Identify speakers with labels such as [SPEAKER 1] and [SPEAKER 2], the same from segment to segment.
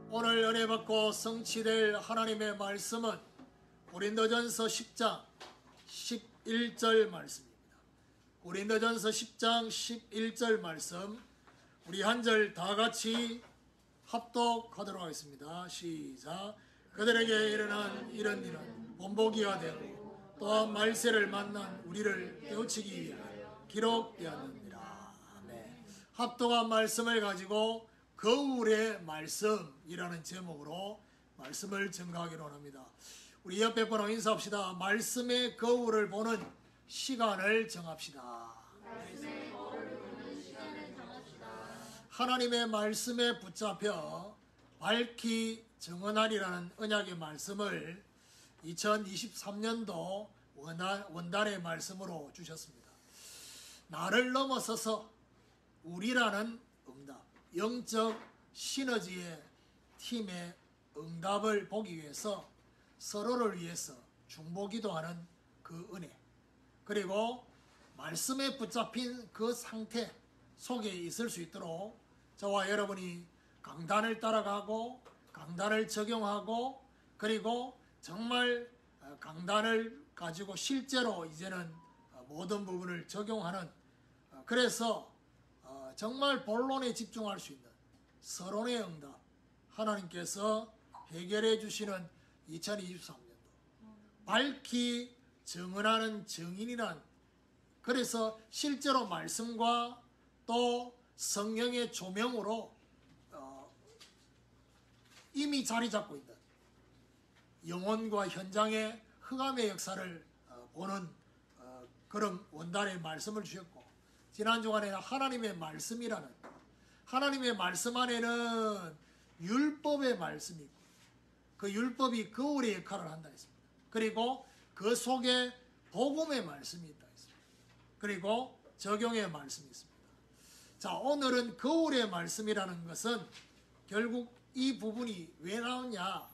[SPEAKER 1] 오늘 은혜 받고 성취될 하나님의 말씀은 고린도전서 10장 11절 말씀입니다. 고린도전서 10장 11절 말씀, 우리 한 절 다 같이 합독하도록 하겠습니다. 시작. 그들에게 일어난 이런 일은 본보기가 되고 또한 말세를 만난 우리를 깨우치기 위하여 기록되었느니라. 아멘. 합독한 말씀을 가지고 거울의 말씀이라는 제목으로 말씀을 증거하기로 합니다. 우리 옆에 분하고 인사합시다. 말씀의 거울을 보는 시간을 정합시다.
[SPEAKER 2] 말씀의 거울을 보는 시간을 정합시다.
[SPEAKER 1] 하나님의 말씀에 붙잡혀 밝히 증언하리라는 언약의 말씀을 2023년도 원단의 말씀으로 주셨습니다. 나를 넘어서서 우리라는 응답, 영적 시너지의 팀의 응답을 보기 위해서 서로를 위해서 중보기도하는 그 은혜, 그리고 말씀에 붙잡힌 그 상태 속에 있을 수 있도록 저와 여러분이 강단을 따라가고 강단을 적용하고 그리고 정말 강단을 가지고 실제로 이제는 모든 부분을 적용하는, 그래서 정말 본론에 집중할 수 있는 서론의 응답 하나님께서 해결해 주시는 2023년도 밝히 증언하는 증인이란, 그래서 실제로 말씀과 또 성령의 조명으로 이미 자리 잡고 있는 영혼과 현장의 흑암의 역사를 보는 그런 원단의 말씀을 주셨고, 지난 주간에는 하나님의 말씀이라는, 하나님의 말씀 안에는 율법의 말씀이 있고 그 율법이 거울의 역할을 한다 했습니다. 그리고 그 속에 복음의 말씀이 있다 했습니다. 그리고 적용의 말씀이 있습니다. 자, 오늘은 거울의 말씀이라는 것은 결국 이 부분이 왜 나오냐,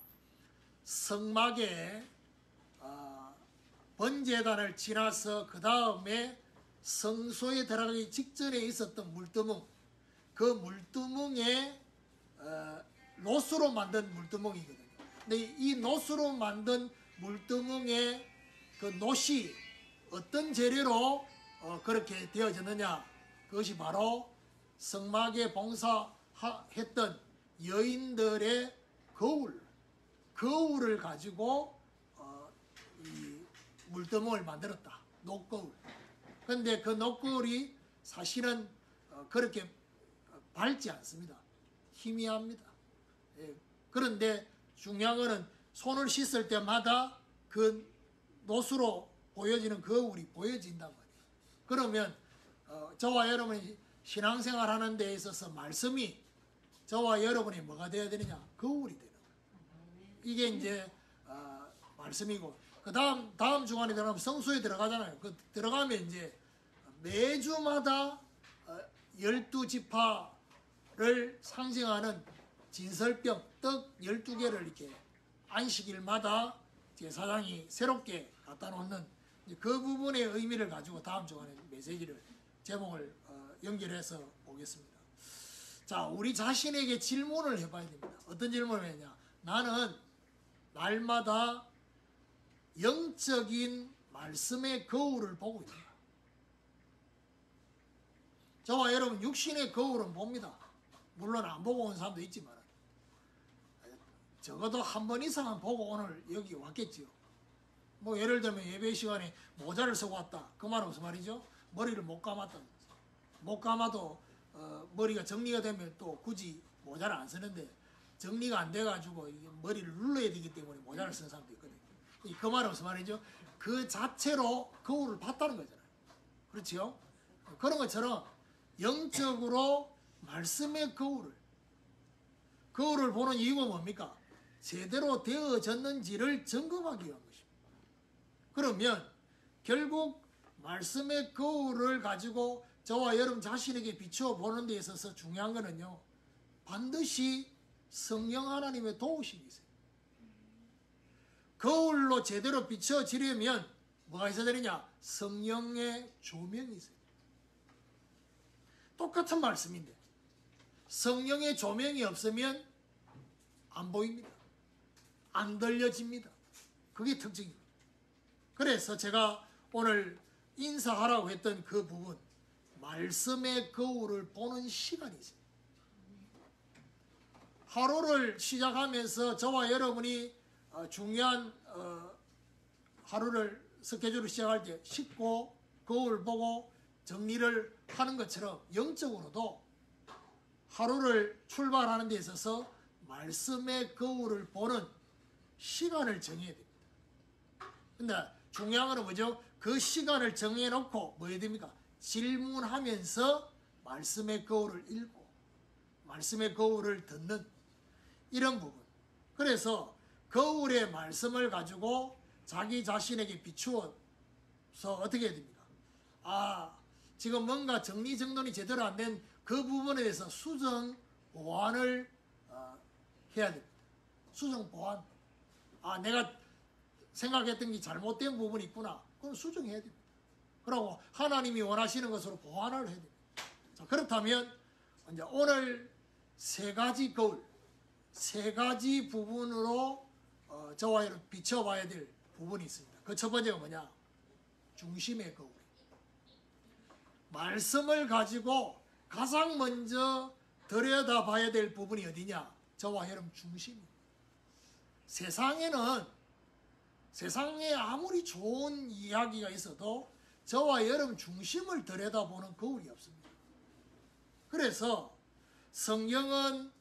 [SPEAKER 1] 성막에 번제단을 지나서 그 다음에 성소에 들어가기 직전에 있었던 물두멍, 그 물두멍에 노수로 만든 물두멍이거든요. 근데 이 노수로 만든 물두멍에 그 노시 어떤 재료로 그렇게 되어졌느냐, 그것이 바로 성막에 봉사했던 여인들의 거울을 가지고 이 물두멍을 만들었다. 녹거울. 그런데 그 녹거울이 사실은 그렇게 밝지 않습니다. 희미합니다. 예. 그런데 중요한 것은 손을 씻을 때마다 그 노수로 보여지는 거울이 보여진단 말이에요. 그러면 저와 여러분이 신앙생활 하는 데 있어서 말씀이 저와 여러분이 뭐가 되어야 되느냐? 거울이 되는 거예요. 이게 이제 말씀이고, 그 다음 주간에 들어가면 성소에 들어가잖아요. 그 들어가면 이제 매주마다 12지파를 상징하는 진설병, 떡 12개를 이렇게 안식일마다 제사장이 새롭게 갖다 놓는 그 부분의 의미를 가지고 다음 주간에 메시지를, 제목을 연결해서 보겠습니다. 자, 우리 자신에게 질문을 해봐야 됩니다. 어떤 질문을 했냐? 나는 날마다 영적인 말씀의 거울을 보고 있다. 저와 여러분 육신의 거울은 봅니다. 물론 안 보고 온 사람도 있지만 적어도 한 번 이상은 보고 오늘 여기 왔겠지요. 뭐 예를 들면 예배 시간에 모자를 쓰고 왔다. 그 말은 무슨 말이죠? 머리를 못 감았다. 못 감아도 머리가 정리가 되면 또 굳이 모자를 안 쓰는데 정리가 안 돼가지고 머리를 눌러야 되기 때문에 모자를 쓰는 사람도 있거든요. 그 말은 무슨 말이죠? 그 자체로 거울을 봤다는 거잖아요. 그렇지요? 그런 것처럼 영적으로 말씀의 거울을 보는 이유가 뭡니까? 제대로 되어졌는지를 점검하기 위한 것입니다. 그러면 결국 말씀의 거울을 가지고 저와 여러분 자신에게 비추어 보는 데 있어서 중요한 거는요, 반드시 성령 하나님의 도우심이 있어요. 거울로 제대로 비춰지려면 뭐가 있어야 되느냐? 성령의 조명이 있어요. 똑같은 말씀인데 성령의 조명이 없으면 안 보입니다. 안 들려집니다. 그게 특징입니다. 그래서 제가 오늘 인사하라고 했던 그 부분, 말씀의 거울을 보는 시간이 있습니다. 하루를 시작하면서 저와 여러분이 중요한 하루를 스케줄을 시작할 때 씻고 거울 보고 정리를 하는 것처럼 영적으로도 하루를 출발하는 데 있어서 말씀의 거울을 보는 시간을 정해야 됩니다. 근데 중요한 건 뭐죠? 그 시간을 정해놓고 뭐 해야 됩니까? 질문하면서 말씀의 거울을 읽고 말씀의 거울을 듣는 이런 부분. 그래서 거울의 말씀을 가지고 자기 자신에게 비추어서 어떻게 해야 됩니까? 지금 뭔가 정리정돈이 제대로 안 된 그 부분에 대해서 수정 보완을 해야 됩니다. 수정 보완. 내가 생각했던 게 잘못된 부분이 있구나. 그건 수정해야 됩니다. 그리고 하나님이 원하시는 것으로 보완을 해야 됩니다. 자, 그렇다면 이제 오늘 세 가지 거울, 세 가지 부분으로 저와 여러분 비춰봐야 될 부분이 있습니다. 그 첫 번째가 뭐냐? 중심의 거울. 말씀을 가지고 가장 먼저 들여다봐야 될 부분이 어디냐? 저와 여러분 중심입니다. 세상에 아무리 좋은 이야기가 있어도 저와 여러분 중심을 들여다보는 거울이 없습니다. 그래서 성경은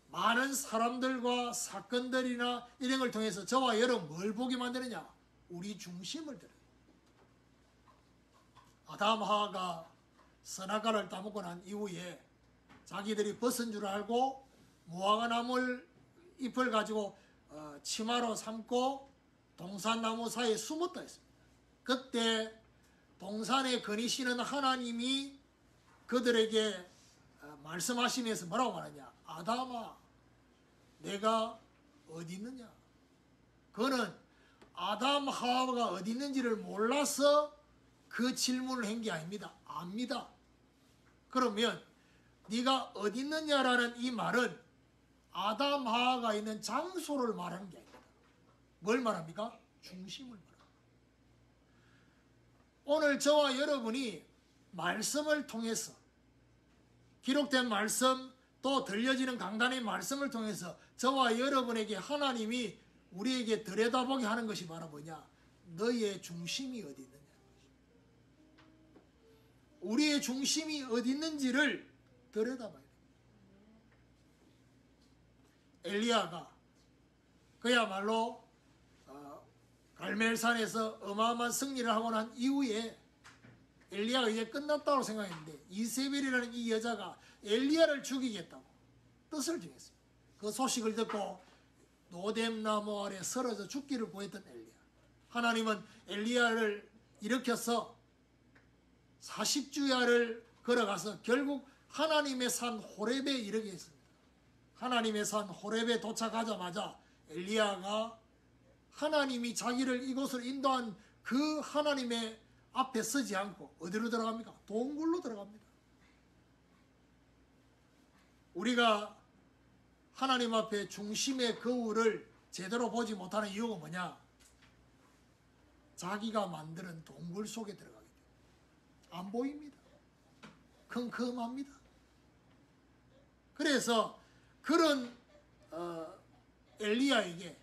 [SPEAKER 1] 많은 사람들과 사건들이나 이런 걸 통해서 저와 여러분 뭘 보게 만드느냐? 우리 중심을 들여다. 아담 하와가 선악과를 따먹고 난 이후에 자기들이 벗은 줄 알고 무화과 나물 잎을 가지고 치마로 삼고 동산나무 사이에 숨었다 했습니다. 그때 동산에 거니시는 하나님이 그들에게 말씀하시면서 뭐라고 말하냐? 아담아, 내가 어디 있느냐? 그는 아담 하와가 어디 있는지를 몰라서 그 질문을 한 게 아닙니다. 압니다. 그러면 네가 어디 있느냐라는 이 말은 아담 하와가 있는 장소를 말하는 게 아닙니다. 뭘 말합니까? 중심을 말합니다. 오늘 저와 여러분이 말씀을 통해서 기록된 말씀 또 들려지는 강단의 말씀을 통해서 저와 여러분에게 하나님이 우리에게 들여다보게 하는 것이 바로 뭐냐? 너희의 중심이 어디 있느냐? 우리의 중심이 어디 있는지를 들여다봐야 됩니다. 엘리야가 그야말로 갈멜산에서 어마어마한 승리를 하고 난 이후에 엘리야가 이제 끝났다고 생각했는데 이세벨이라는 이 여자가 엘리야를 죽이겠다고 뜻을 정했습니다. 그 소식을 듣고 노뎀나무 아래 쓰러져 죽기를 구했던 엘리야. 하나님은 엘리야를 일으켜서 40주야를 걸어가서 결국 하나님의 산 호렙에 이르게 했습니다. 하나님의 산 호렙에 도착하자마자 엘리야가 하나님이 자기를 이곳으로 인도한 그 하나님의 앞에 서지 않고 어디로 들어갑니까? 동굴로 들어갑니다. 우리가 하나님 앞에 중심의 거울을 제대로 보지 못하는 이유가 뭐냐? 자기가 만드는 동굴 속에 들어가게 돼요. 안 보입니다. 컴컴합니다. 그래서 그런 엘리야에게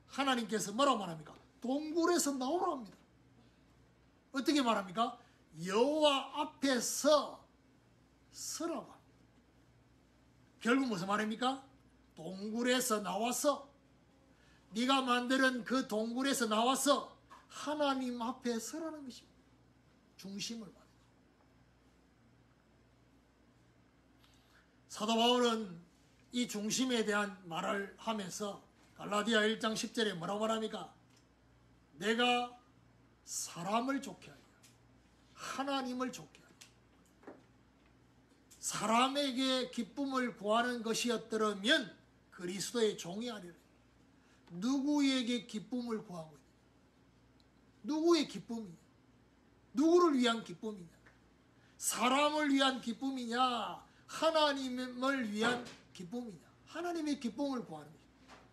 [SPEAKER 1] 하나님께서 뭐라고 말합니까? 동굴에서 나오라고 합니다. 어떻게 말합니까? 여호와 앞에서 서라고 합니다. 결국 무슨 말입니까? 동굴에서 나와서 네가 만드는 그 동굴에서 나와서 하나님 앞에 서라는 것입니다. 중심을 말해요. 사도 바울은 이 중심에 대한 말을 하면서 갈라디아 1장 10절에 뭐라고 말합니까? 내가 사람을 좋게 하려 하나님을 좋게 하려 사람에게 기쁨을 구하는 것이었더라면 그리스도의 종이 아니라 누구에게 기쁨을 구하고 있느냐? 누구의 기쁨이냐? 누구를 위한 기쁨이냐? 사람을 위한 기쁨이냐? 하나님을 위한 기쁨이냐? 하나님의 기쁨을 구하는 거죠.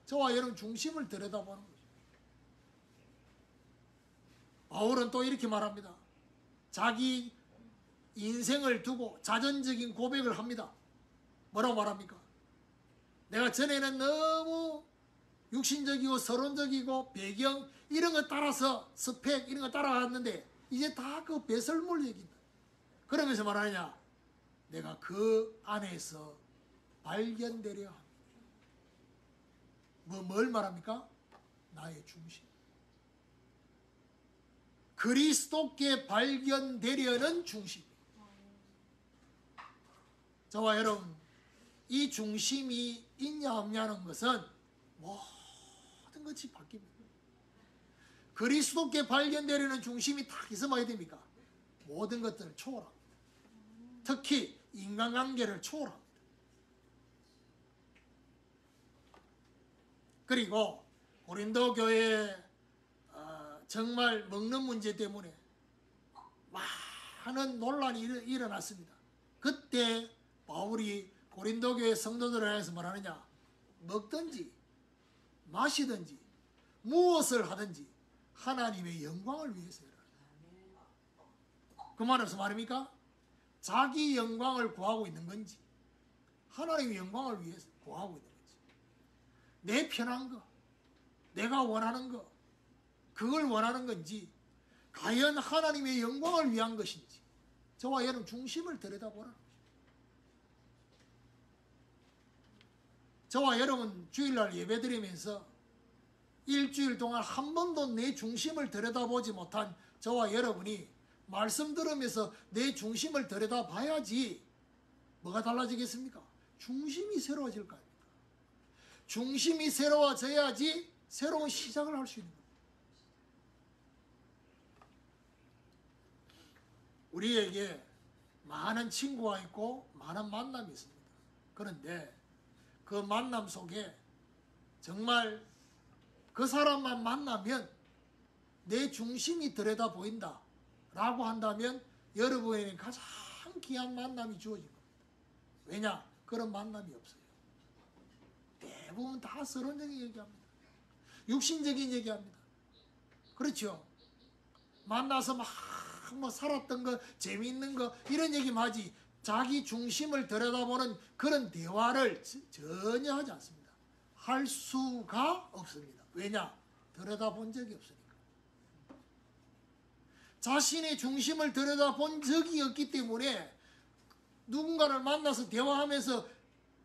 [SPEAKER 1] 저와 여러분 중심을 들여다보는 거죠. 바울은 또 이렇게 말합니다. 자기 인생을 두고 자전적인 고백을 합니다. 뭐라고 말합니까? 내가 전에는 너무 육신적이고 서론적이고 배경 이런 거 따라서 스펙 이런 거 따라갔는데 이제 다 그 배설물 얘기다. 그러면서 말하느냐? 내가 그 안에서 발견되려 합니다. 뭘 말합니까? 나의 중심. 그리스도께 발견되려는 중심. 저와 여러분, 이 중심이 있냐 없냐는 것은 모든 것이 바뀝니다. 그리스도께 발견되려는 중심이 딱 있으면 어떻게 됩니까? 모든 것들을 초월합니다. 특히 인간관계를 초월합니다. 그리고 고린도 교회에 정말 먹는 문제 때문에 많은 논란이 일어났습니다. 그때 바울이 고린도 교회 성도들을 향해서 뭐라느냐? 먹든지 마시든지 무엇을 하든지 하나님의 영광을 위해서 해라. 그 말은 무슨 말입니까? 자기 영광을 구하고 있는 건지 하나님의 영광을 위해서 구하고 있는 건지 내 편한 거, 내가 원하는 거 그걸 원하는 건지 과연 하나님의 영광을 위한 것인지 저와 여러분 중심을 들여다보라는 것입니다. 저와 여러분 주일날 예배드리면서 일주일 동안 한 번도 내 중심을 들여다보지 못한 저와 여러분이 말씀 들으면서 내 중심을 들여다봐야지 뭐가 달라지겠습니까? 중심이 새로워질 거 아닙니까? 중심이 새로워져야지 새로운 시작을 할 수 있는 겁니다. 우리에게 많은 친구가 있고 많은 만남이 있습니다. 그런데 그 만남 속에 정말 그 사람만 만나면 내 중심이 들여다 보인다 라고 한다면 여러분에게 가장 귀한 만남이 주어진 겁니다. 왜냐? 그런 만남이 없어요. 대부분 다 서론적인 얘기합니다. 육신적인 얘기합니다. 그렇죠? 만나서 막 뭐 살았던 거 재미있는 거 이런 얘기만 하지 자기 중심을 들여다보는 그런 대화를 전혀 하지 않습니다. 할 수가 없습니다. 왜냐? 들여다본 적이 없으니까. 자신의 중심을 들여다본 적이 없기 때문에 누군가를 만나서 대화하면서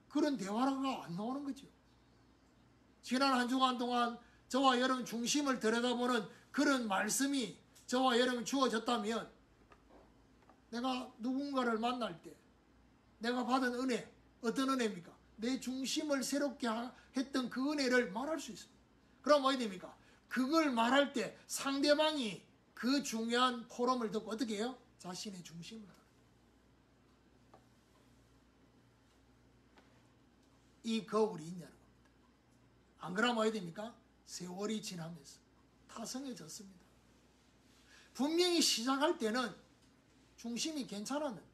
[SPEAKER 1] 그런 대화가 안 나오는 거죠. 지난 한 주간 동안 저와 여러분 중심을 들여다보는 그런 말씀이 저와 여러분 주어졌다면 내가 누군가를 만날 때 내가 받은 은혜, 어떤 은혜입니까? 내 중심을 새롭게 했던 그 은혜를 말할 수 있습니다. 그럼 어떻게 됩니까? 그걸 말할 때 상대방이 그 중요한 포럼을 듣고 어떻게 해요? 자신의 중심을 알아요. 이 거울이 있냐는 겁니다. 안 그러면 어떻게 됩니까? 세월이 지나면서 타성해졌습니다. 분명히 시작할 때는 중심이 괜찮았는데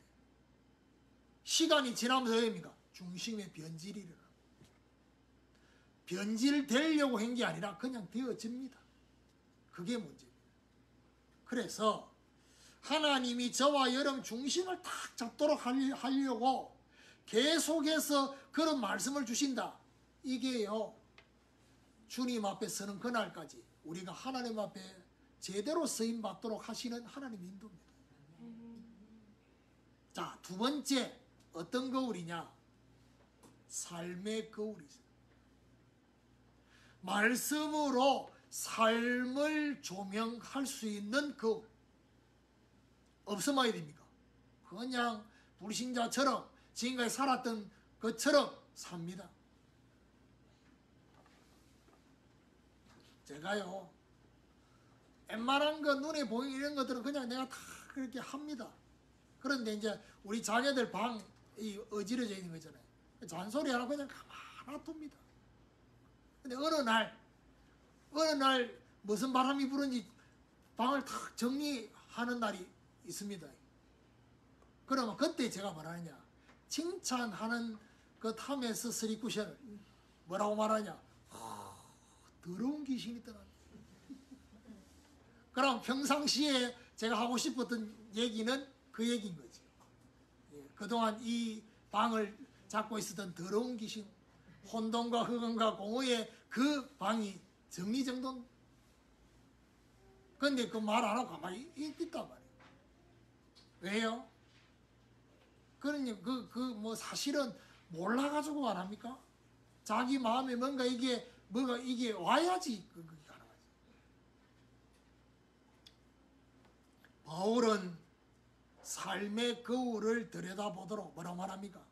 [SPEAKER 1] 시간이 지나면서 어떻게 됩니까? 중심의 변질이 일어납니다. 변질되려고 한 게 아니라 그냥 되어집니다. 그게 문제입니다. 그래서 하나님이 저와 여러분 중심을 딱 잡도록 하려고 계속해서 그런 말씀을 주신다. 이게요. 주님 앞에 서는 그날까지 우리가 하나님 앞에 제대로 쓰임 받도록 하시는 하나님 인도입니다. 자, 두 번째 어떤 거울이냐? 삶의 거울이죠. 말씀으로 삶을 조명할 수 있는 거울. 없으면 어떻게 됩니까? 그냥 불신자처럼 지금까지 살았던 것처럼 삽니다. 제가요 웬만한 거 눈에 보이는 이런 것들은 그냥 내가 다 그렇게 합니다. 그런데 이제 우리 자녀들 방이 어지러져 있는 거잖아요. 잔소리 하나 그냥 가만 놔둡니다. 근데 어느 날 무슨 바람이 부는지 방을 탁 정리하는 날이 있습니다. 그러면 그때 제가 뭐라느냐? 칭찬하는 그 타메스 스리쿠션을 뭐라고 말하냐? 더러운 귀신이 떠났다. 그럼 평상시에 제가 하고 싶었던 얘기는 그 얘기인 거죠. 그동안 이 방을 잡고 있었던 더러운 귀신, 혼돈과 흑암과 공허의 그 방이 정리정돈. 근데 그 말 안 하고 가만히 있단 말이에요. 왜요? 그러니 뭐 사실은 몰라가지고 안 합니까? 자기 마음에 뭔가 이게 와야지 그게 가능하지. 바울은 삶의 거울을 들여다보도록 뭐라고 말합니까?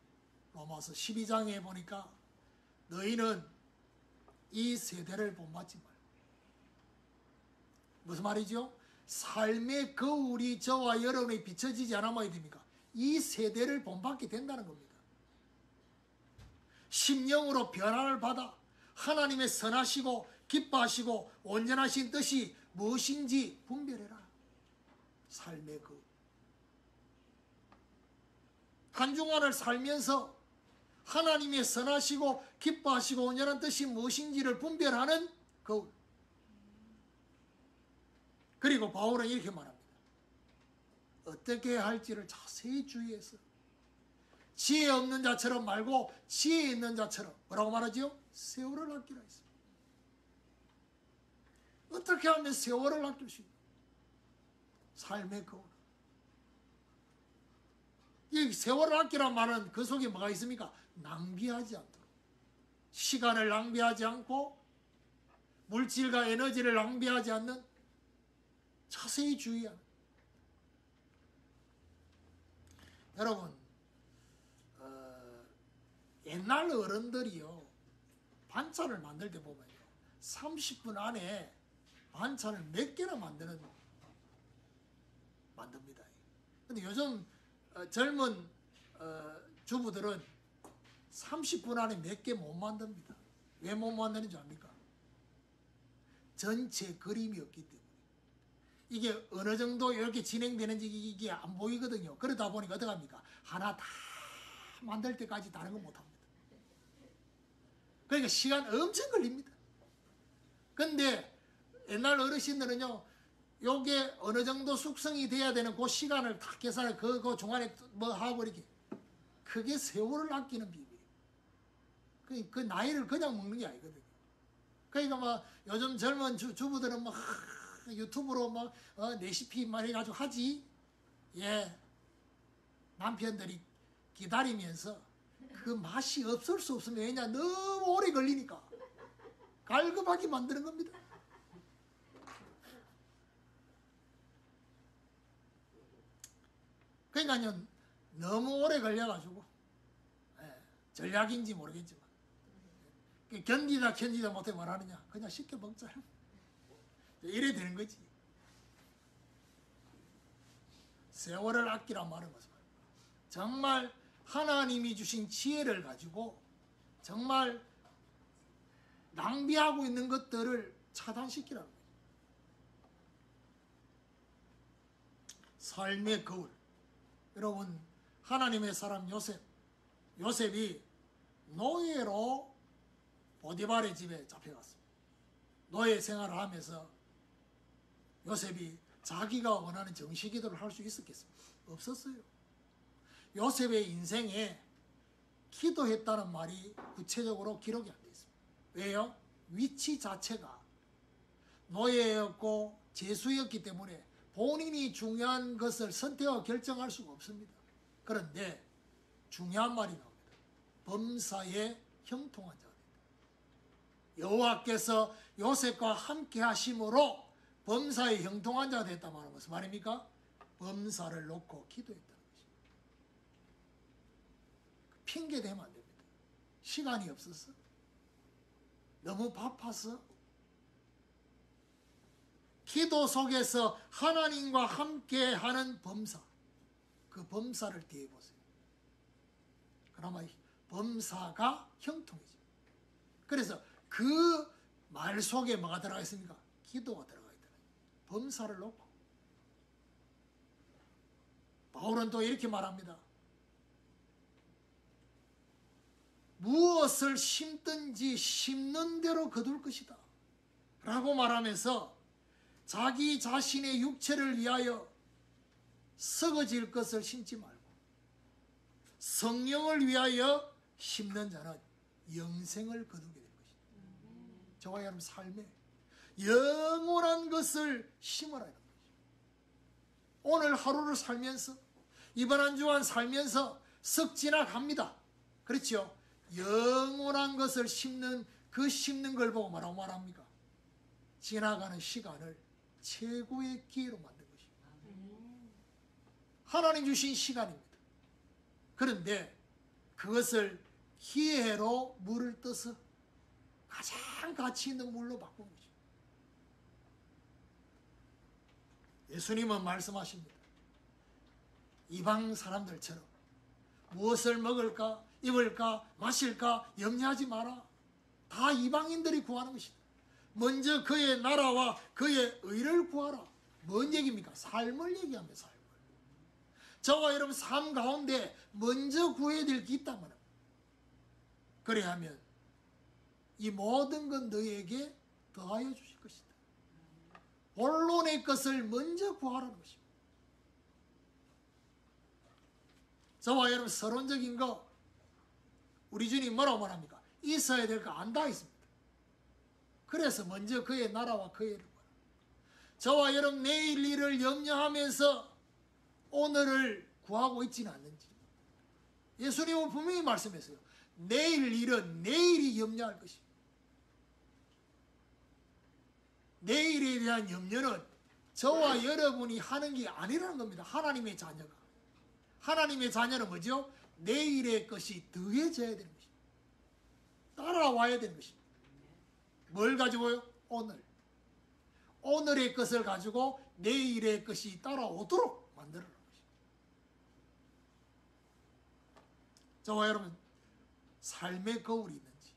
[SPEAKER 1] 로마서 12장에 보니까 너희는 이 세대를 본받지 말고. 무슨 말이죠? 삶의 거울이 저와 여러분에 비춰지지 않으면 어떻게 됩니까? 이 세대를 본받게 된다는 겁니다. 심령으로 변화를 받아 하나님의 선하시고 기뻐하시고 온전하신 뜻이 무엇인지 분별해라. 삶의 거울. 한 주간을 살면서 하나님의 선하시고 기뻐하시고 온전한 뜻이 무엇인지를 분별하는 거울. 그리고 바울은 이렇게 말합니다. 어떻게 할지를 자세히 주의해서 지혜 없는 자처럼 말고 지혜 있는 자처럼 뭐라고 말하지요? 세월을 아끼라 했습니다. 어떻게 하면 세월을 아낄 수 있나? 삶의 거울. 이 세월을 아끼란 말은 그 속에 뭐가 있습니까? 낭비하지 않도록. 시간을 낭비하지 않고 물질과 에너지를 낭비하지 않는 자세히 주의하는. 여러분, 옛날 어른들이요, 반찬을 만들 때 보면요, 30분 안에 반찬을 몇 개나 만듭니다. 근데 요즘 젊은 주부들은 30분 안에 몇 개 못 만듭니다. 왜 못 만드는 줄 압니까? 전체 그림이 없기 때문에. 이게 어느 정도 이렇게 진행되는지 이게 안 보이거든요. 그러다 보니까 어떻게 합니까? 하나 다 만들 때까지 다른 건 못합니다. 그러니까 시간 엄청 걸립니다. 근데 옛날 어르신들은요, 요게 어느 정도 숙성이 돼야 되는 그 시간을 다 계산을 그 중간에 뭐 하고 이렇게. 그게 세월을 아끼는 비밀이에요. 그 나이를 그냥 먹는 게 아니거든요. 그러니까 막 요즘 젊은 주부들은 막 유튜브로 막 레시피 막 해가지고 하지. 예. 남편들이 기다리면서 그 맛이 없을 수 없으면 왜냐? 너무 오래 걸리니까. 갈급하게 만드는 겁니다. 그러니까요, 너무 오래 걸려가지고, 전략인지 모르겠지만, 견디다 못해 뭘 하느냐? 그냥 쉽게 먹자. 이래 되는 거지. 세월을 아끼란 말은 무슨 말이야? 정말 하나님이 주신 지혜를 가지고 정말 낭비하고 있는 것들을 차단시키라는 거예요. 삶의 거울. 여러분, 하나님의 사람 요셉이 노예로 보디발의 집에 잡혀갔습니다. 노예 생활을 하면서 요셉이 자기가 원하는 정시기도를 할 수 있었겠습니까? 없었어요. 요셉의 인생에 기도했다는 말이 구체적으로 기록이 안 되어 있습니다. 왜요? 위치 자체가 노예였고 죄수였기 때문에 본인이 중요한 것을 선택하고 결정할 수가 없습니다. 그런데 중요한 말이 나옵니다. 범사에 형통한 자가 된다. 여호와께서 요셉과 함께 하심으로 범사에 형통한 자가 됐단 말은 무슨 말입니까? 범사를 놓고 기도했다는 것입니다. 핑계 대면 안 됩니다. 시간이 없어서, 너무 바빠서. 기도 속에서 하나님과 함께 하는 범사, 그 범사를 대해보세요. 그나마 범사가 형통해집니다. 그래서 그 말 속에 뭐가 들어가 있습니까? 기도가 들어가 있다. 범사를 놓고. 바울은 또 이렇게 말합니다. 무엇을 심든지 심는 대로 거둘 것이다 라고 말하면서 자기 자신의 육체를 위하여 썩어질 것을 심지 말고 성령을 위하여 심는 자는 영생을 거두게 될 것이다. 저와 여러분 삶에 영원한 것을 심으라 이런 것이죠. 오늘 하루를 살면서 이번 한 주간 살면서 썩 지나갑니다. 그렇죠? 영원한 것을 심는 그 심는 걸 보고 뭐라고 말합니까? 지나가는 시간을 최고의 기회로 만든 것입니다. 하나님 주신 시간입니다. 그런데 그것을 기회로 물을 떠서 가장 가치 있는 물로 바꾼 거죠. 예수님은 말씀하십니다. 이방 사람들처럼 무엇을 먹을까, 입을까, 마실까 염려하지 마라. 다 이방인들이 구하는 것이다. 먼저 그의 나라와 그의 의를 구하라. 뭔 얘기입니까? 삶을 얘기합니다. 삶을. 저와 여러분 삶 가운데 먼저 구해야 될 게 있단 말입니다. 그래야 하면 이 모든 건 너에게 더하여 주실 것이다. 본론의 것을 먼저 구하라는 것입니다. 저와 여러분 서론적인 거 우리 주님 뭐라고 말합니까? 있어야 될 거 안다 있습니다. 그래서 먼저 그의 나라와 그의 일을 구하라. 저와 여러분 내일 일을 염려하면서 오늘을 구하고 있지는 않는지. 예수님은 분명히 말씀했어요. 내일 일은 내일이 염려할 것입니다. 내일에 대한 염려는 저와 여러분이 하는 게 아니라는 겁니다. 하나님의 자녀가. 하나님의 자녀는 뭐죠? 내일의 것이 더해져야 되는 것입니다. 따라와야 되는 것입니다. 뭘 가지고요? 오늘. 오늘의 것을 가지고 내일의 것이 따라오도록 만들어라. 저와 여러분 삶의 거울이 있는지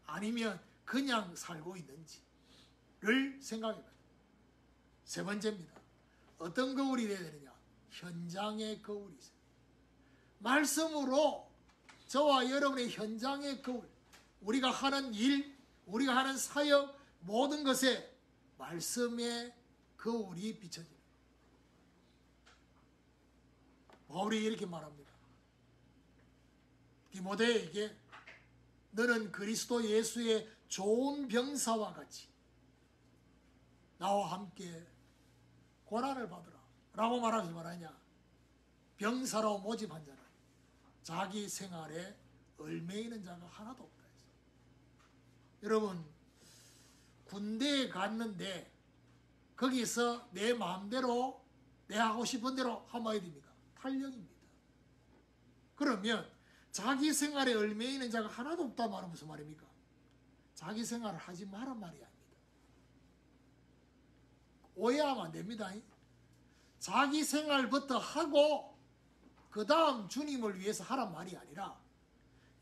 [SPEAKER 1] 아니면 그냥 살고 있는지를 생각해봐요. 세 번째입니다. 어떤 거울이 되어야 되느냐? 현장의 거울이 있어요. 말씀으로 저와 여러분의 현장의 거울, 우리가 하는 일, 우리가 하는 사역, 모든 것에 말씀의 거울이 비춰집니다. 바울이 이렇게 말합니다. 디모데에게 너는 그리스도 예수의 좋은 병사와 같이 나와 함께 고난을 받으라 라고 말하면서 말하냐? 병사로 모집한 자는 자기 생활에 얽매이는 자가 하나도 없다 해서. 여러분 군대에 갔는데 거기서 내 마음대로 내 하고 싶은 대로 하면 어디 됩니까? 탈령입니다. 그러면 자기 생활에 얽매이는 자가 하나도 없다 말은 무슨 말입니까? 자기 생활을 하지 마란 말이 아닙니다. 오해하면 안 됩니다. 자기 생활부터 하고 그 다음 주님을 위해서 하란 말이 아니라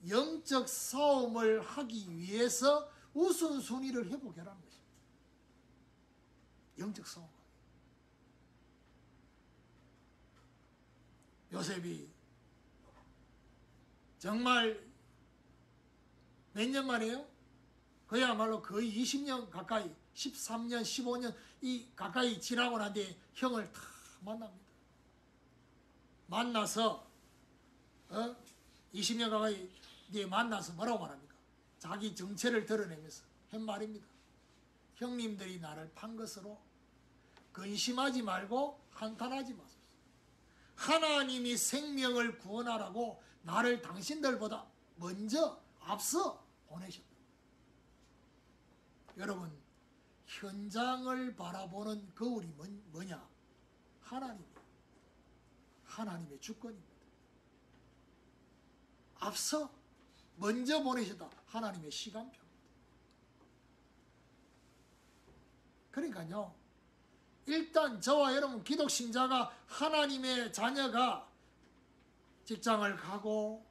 [SPEAKER 1] 영적 싸움을 하기 위해서 우선순위를 회복하라는 것입니다. 영적 싸움. 요셉이 정말 몇 년 만에요? 그야말로 거의 20년 가까이 13년 15년 이 가까이 지나고 난 뒤에 형을 다 만납니다. 만나서 20년 가까이 뒤에 만나서 뭐라고 말합니까? 자기 정체를 드러내면서 한 말입니다. 형님들이 나를 판 것으로 근심하지 말고 한탄하지 마소서. 하나님이 생명을 구원하라고 나를 당신들보다 먼저 앞서 보내셨다. 여러분 현장을 바라보는 거울이 뭐냐? 하나님의 주권입니다. 앞서 먼저 보내셨다. 하나님의 시간표입니다. 그러니까요. 일단 저와 여러분 기독신자가 하나님의 자녀가 직장을 가고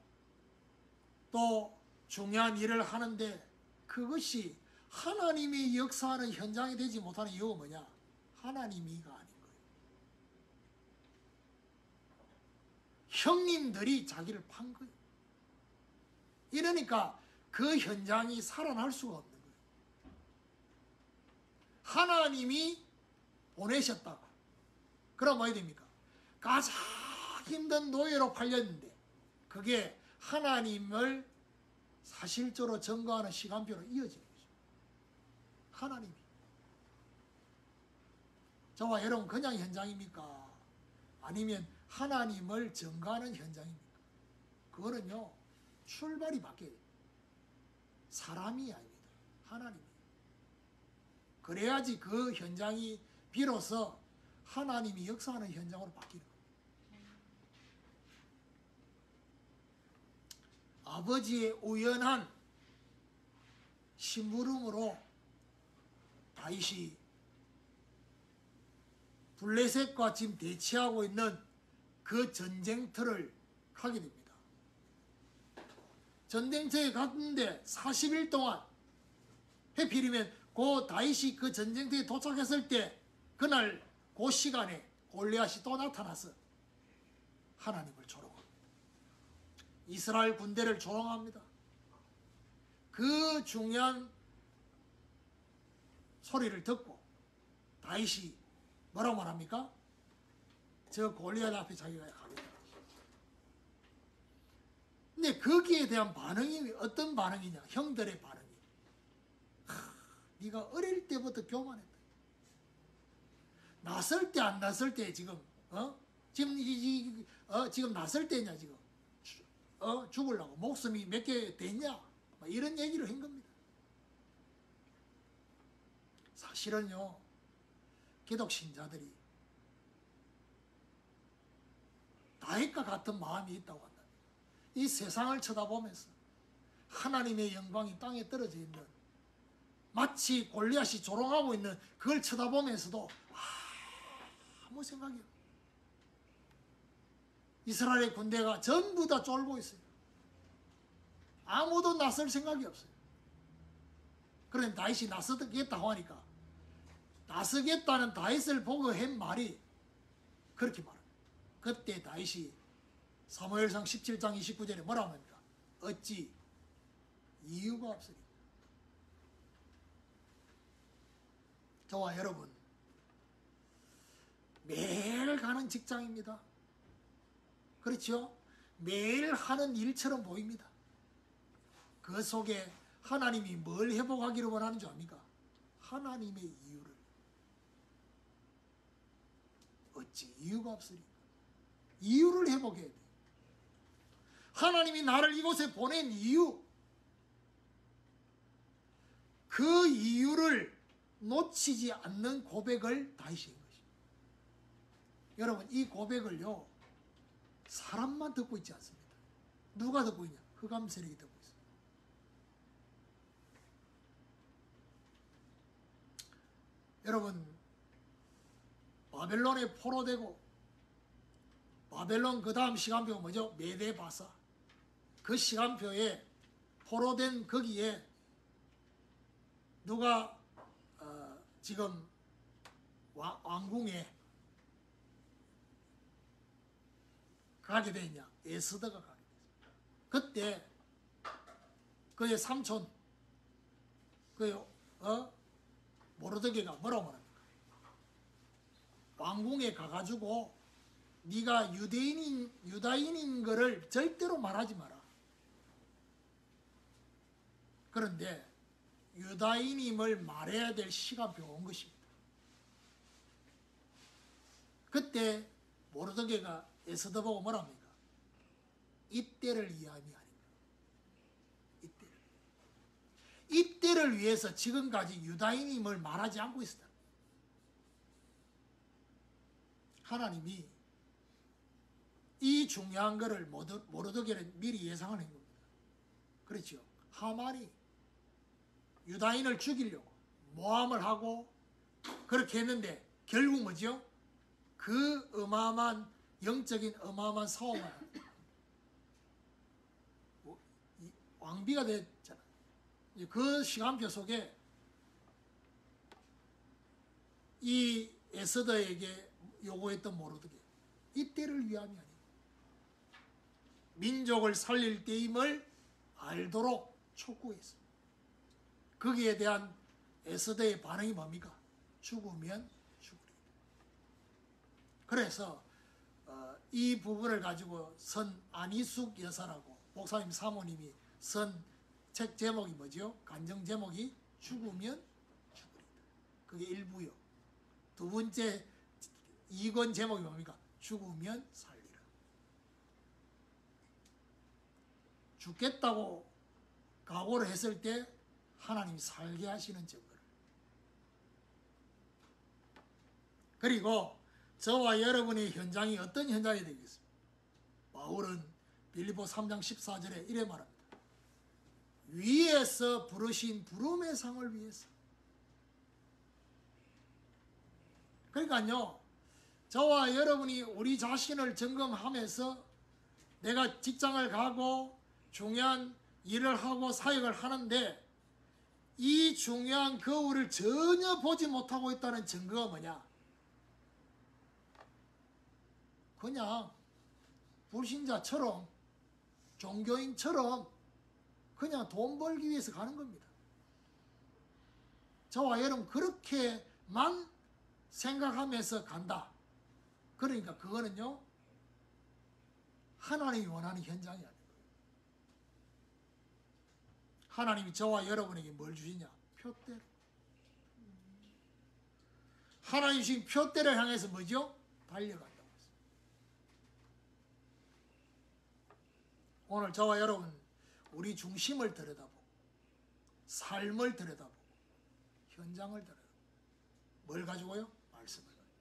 [SPEAKER 1] 또 중요한 일을 하는데 그것이 하나님이 역사하는 현장이 되지 못하는 이유가 뭐냐? 하나님이가 아닌 거예요. 형님들이 자기를 판 거예요. 이러니까 그 현장이 살아날 수가 없는 거예요. 하나님이 보내셨다고. 그럼 뭐야 됩니까? 가장 힘든 노예로 팔렸는데 그게 하나님을 사실적으로 증거하는 시간표로 이어지는 거죠. 하나님이. 저와 여러분 그냥 현장입니까? 아니면 하나님을 증거하는 현장입니까? 그거는요, 출발이 바뀌어야 돼요. 사람이 아닙니다. 하나님이. 그래야지 그 현장이 비로소 하나님이 역사하는 현장으로 바뀌는 거예요. 아버지의 우연한 심부름으로 다윗이 블레셋과 지금 대치하고 있는 그 전쟁터를 가게 됩니다. 전쟁터에 갔는데 40일 동안 해필이면 그 다윗이 그 전쟁터에 도착했을 때 그날 그 시간에 골리앗이 또 나타나서 하나님을 조롱합니다. 이스라엘 군대를 조롱합니다. 그 중요한 소리를 듣고 다윗이 뭐라고 말합니까? 저 골리앗 앞에 자기가 가겠다. 근데 거기에 대한 반응이 어떤 반응이냐? 형들의 반응이. 네가 어릴 때부터 교만했다. 났을 때 안 났을 때 지금 지금 났을 때냐 지금 죽으려고 목숨이 몇 개 됐냐? 이런 얘기를 한 겁니다. 사실은요, 기독 신자들이 다윗과 같은 마음이 있다고 한다. 이 세상을 쳐다보면서 하나님의 영광이 땅에 떨어져 있는, 마치 골리앗이 조롱하고 있는 그걸 쳐다보면서도 아무 생각이 없어요. 이스라엘의 군대가 전부 다 쫄고 있어요. 아무도 나설 생각이 없어요. 그런데 다윗이 나서겠다고 하니까 나서겠다는 다윗을 보고 한 말이 그렇게 말합니다. 그때 다윗이 사무엘상 17장 29절에 뭐라고 합니까? 어찌 이유가 없으리. 저와 여러분, 매일 가는 직장입니다. 그렇죠? 매일 하는 일처럼 보입니다. 그 속에 하나님이 뭘 회복하기를 원하는 줄 압니까? 하나님의 이유를. 어찌 이유가 없으리. 이유를 회복해야 돼. 하나님이 나를 이곳에 보낸 이유, 그 이유를 놓치지 않는 고백을 다윗이 한 것입니다. 여러분, 이 고백을요, 사람만 듣고 있지 않습니다. 누가 듣고 있냐? 흑암 세력이 듣고 있어요. 여러분, 바벨론에 포로되고 바벨론 그 다음 시간표가 뭐죠? 메데바사. 그 시간표에 포로된 거기에 누가 지금 왕궁에 가게 되냐? 에스더가 가게 됐어요. 그때 그의 삼촌 모르드게가 뭐라고 말합니까? 왕궁에 가가지고 네가 유다인인 거를 절대로 말하지 마라. 그런데 유다인임을 말해야 될 시간표가 온 것입니다. 그때 모르드게가 에스더 보고 뭐랍니까? 이때를 위함이 아닙니다. 이때를 위해서 지금까지 유다인임을 말하지 않고 있었다. 하나님이 이 중요한 것을 모르드게는 미리 예상을 한 겁니다. 그렇죠? 하만이 유다인을 죽이려고 모함을 하고 그렇게 했는데 결국 뭐죠? 그 어마어마한 영적인 어마어마한 싸움을 왕비가 됐잖아요. 그 시간표 속에 이 에스더에게 요구했던 모르드게, 이때를 위함이 아니고 민족을 살릴 때임을 알도록 촉구했습니다. 거기에 대한 에스더의 반응이 뭡니까? 죽으면 죽으리이다. 그래서 이 부분을 가지고 선 안희숙 여사라고 목사님 사모님이 선 책 제목이 뭐죠? 간증 제목이 죽으면 죽으리이다. 그게 1부요. 두 번째 2권 제목이 뭡니까? 죽으면 살리라. 죽겠다고 각오를 했을 때 하나님이 살게 하시는 증거를. 그리고 저와 여러분의 현장이 어떤 현장이 되겠습니까? 바울은 빌립보 3장 14절에 이래 말합니다. 위에서 부르신 부름의 상을 위해서. 그러니까요, 저와 여러분이 우리 자신을 점검하면서 내가 직장을 가고 중요한 일을 하고 사역을 하는데 이 중요한 거울을 전혀 보지 못하고 있다는 증거가 뭐냐? 그냥 불신자처럼 종교인처럼 그냥 돈 벌기 위해서 가는 겁니다. 저와 여러분 그렇게만 생각하면서 간다. 그러니까 그거는요, 하나님이 원하는 현장이 아니에요. 하나님이 저와 여러분에게 뭘 주시냐? 표대로. 하나님 주신 표대를 향해서 뭐죠? 달려간다고 했습니다. 오늘 저와 여러분 우리 중심을 들여다보고 삶을 들여다보고 현장을 들여다보고 뭘 가지고요? 말씀을 가지고.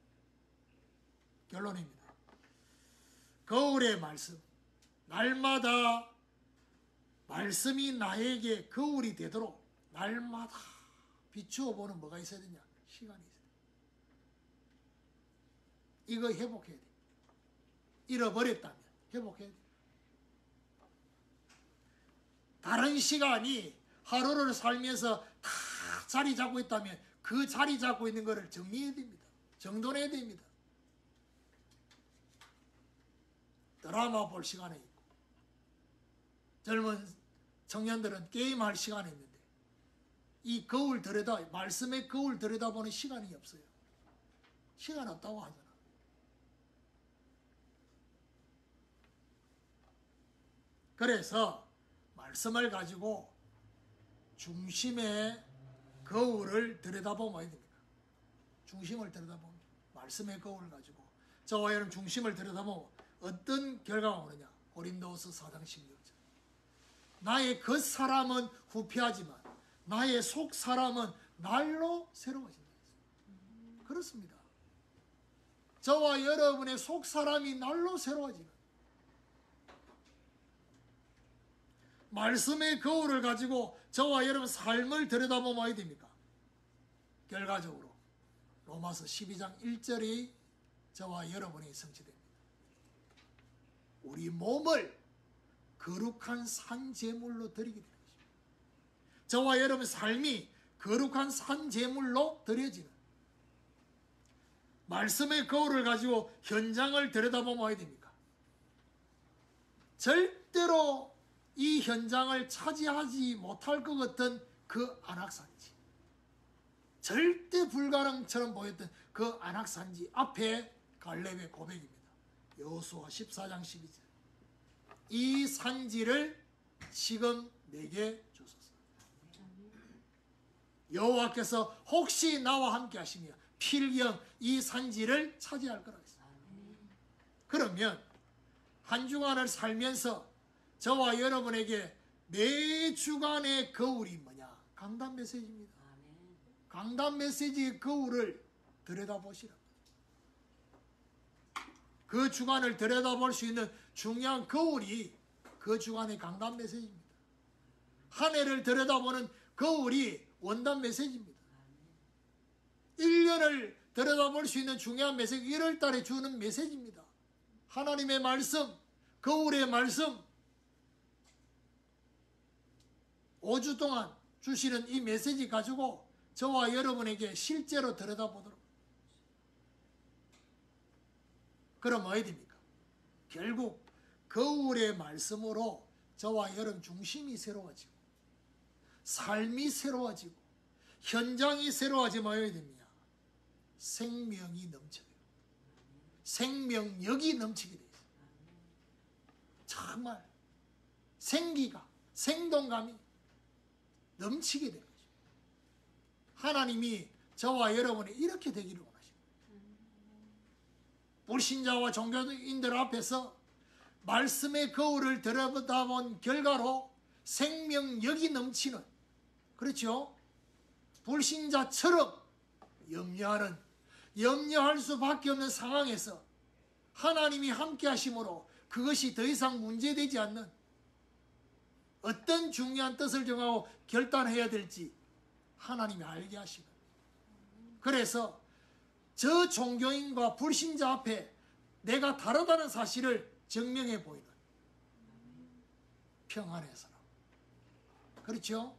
[SPEAKER 1] 결론입니다. 거울의 말씀. 날마다 말씀이 나에게 거울이 되도록 날마다 비추어 보는 뭐가 있어야 되냐? 시간이 있어야 돼. 이거 회복해야 돼. 잃어버렸다면 회복해야 돼. 다른 시간이 하루를 살면서 다 자리 잡고 있다면 그 자리 잡고 있는 것을 정리해야 됩니다. 정돈해야 됩니다. 드라마 볼 시간에 있고 젊은 청년들은 게임할 시간이 있는데 이 거울 말씀의 거울 들여다보는 시간이 없어요. 시간 없다고 하잖아. 그래서 말씀을 가지고 중심의 거울을 들여다보면 됩니까? 중심을 들여다보면 말씀의 거울을 가지고 저와 여러분 중심을 들여다보면 어떤 결과가 오느냐? 고린도후서 4장 16절. 나의 겉사람은 후피하지만 나의 속사람은 날로 새로워진다. 그렇습니다. 저와 여러분의 속사람이 날로 새로워지는 말씀의 거울을 가지고 저와 여러분 삶을 들여다보면 어디 됩니까? 결과적으로 로마서 12장 1절이 저와 여러분이 성취됩니다. 우리 몸을 거룩한 산제물로 드리게 되는 것입니다. 저와 여러분 삶이 거룩한 산제물로 드려지는 말씀의 거울을 가지고 현장을 들여다보면 어디 됩니까? 절대로 이 현장을 차지하지 못할 것 같은 그 안악산지, 절대 불가능처럼 보였던 그 안악산지 앞에 갈렙의 고백입니다. 여호수아 14장 12절. 이 산지를 지금 내게 주소서. 여호와께서 혹시 나와 함께 하시며 필경 이 산지를 차지할 거라 했습니다. 그러면 한 주간을 살면서 저와 여러분에게 매 주간의 거울이 뭐냐? 강단 메시지입니다. 강단 메시지의 거울을 들여다보시라. 그 주간을 들여다볼 수 있는 중요한 거울이 그 주간의 강단 메시지입니다. 한 해를 들여다보는 거울이 원단 메시지입니다. 1년을 들여다볼 수 있는 중요한 메시지, 1월 달에 주는 메시지입니다. 하나님의 말씀, 거울의 말씀, 5주 동안 주시는 이 메시지 가지고 저와 여러분에게 실제로 들여다보도록. 그럼 어디 됩니까? 결국 거울의 말씀으로 저와 여러분 중심이 새로워지고 삶이 새로워지고 현장이 새로워지 말아야 됩니다. 생명이 넘쳐요. 생명력이 넘치게 돼요. 정말 생기가 생동감이 넘치게 되는 거죠. 하나님이 저와 여러분이 이렇게 되기를 원하십니다. 불신자와 종교인들 앞에서 말씀의 거울을 들여다본 결과로 생명력이 넘치는, 그렇죠? 불신자처럼 염려할 수밖에 없는 상황에서 하나님이 함께 하심으로 그것이 더 이상 문제되지 않는, 어떤 중요한 뜻을 정하고 결단해야 될지 하나님이 알게 하시는, 그래서 저 종교인과 불신자 앞에 내가 다르다는 사실을 증명해 보이는 평안의 사람, 그렇죠?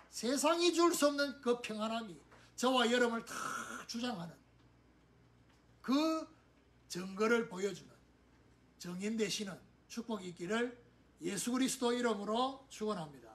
[SPEAKER 1] 세상이 줄 수 없는 그 평안함이 저와 여러분을 다 주장하는 그 증거를 보여주는 증인 되시는 축복이 있기를 예수 그리스도 이름으로 축원합니다.